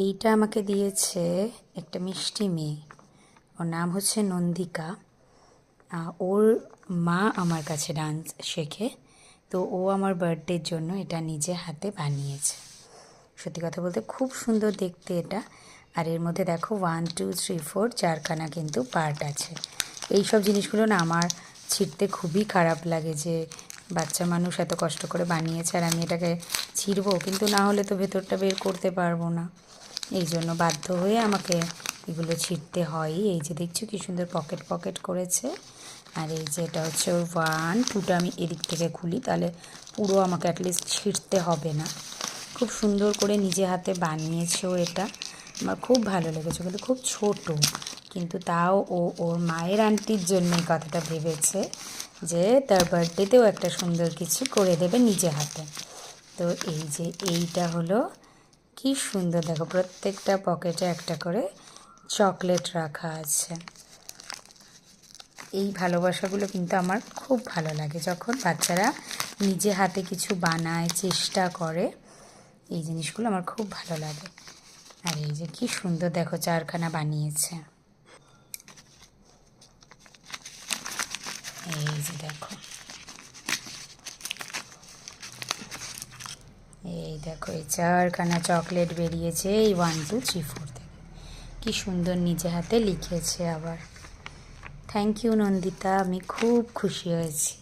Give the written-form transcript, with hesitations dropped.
এইটা আমাকে দিয়েছে একটা মিষ্টি মেয়ে। ওর নাম হচ্ছে নন্দিকা। ওর মা আমার কাছে ডান্স শেখে, তো ও আমার বার্থডের জন্য এটা নিজে হাতে বানিয়েছে। সত্যি কথা বলতে খুব সুন্দর দেখতে এটা। আর এর মধ্যে দেখো 1 2 3 4 চারখানা কিন্তু পার্ট আছে। এই সব জিনিসগুলো না আমার ছিঁড়তে খুবই খারাপ লাগে, যে বাচ্চা মানুষ এত কষ্ট করে বানিয়েছে আর আমি এটাকে ছিঁড়বো, কিন্তু না হলে তো ভেতরটা বের করতে পারবো না। এই জন্য বাধ্য হয়ে আমাকে এগুলো ছিঁড়তে হয়। এই যে দেখছো কি সুন্দর পকেট পকেট করেছে। আর এই যে এটা হচ্ছে ওর 1 2টা আমি এদিক থেকে খুলি, তাহলে পুরো আমাকে অ্যাটলিস্ট ছিঁড়তে হবে না। খুব সুন্দর করে নিজে হাতে বানিয়েছে ও এটা। আমার খুব ভালো লেগেছে, কিন্তু খুব ছোট, কিন্তু তাও ও ওর মায়ের আন্টির জন্য এই কথাটা ভেবেছে যে তার বার্থডেতেও একটা সুন্দর কিছু করে দেবে নিজে হাতে। তো এই যে এইটা হলো, কি সুন্দর দেখো, প্রত্যেকটা পকেটে একটা করে চকলেট রাখা আছে। এই ভালোবাসাগুলো কিন্তু আমার খুব ভালো লাগে, যখন বাচ্চারা নিজে হাতে কিছু বানায়, চেষ্টা করে। এই জিনিসগুলো আমার খুব ভালো লাগে। আর এই যে কি সুন্দর দেখো, চারখানা বানিয়েছে। এই যে দেখো, এই দেখো, এই চারখানা চকলেট বেরিয়েছে এই 1 2 3 4 থেকে। কি সুন্দর নিজে হাতে লিখেছে আবার। থ্যাংক ইউ নন্দিতা, আমি খুব খুশি হয়েছি।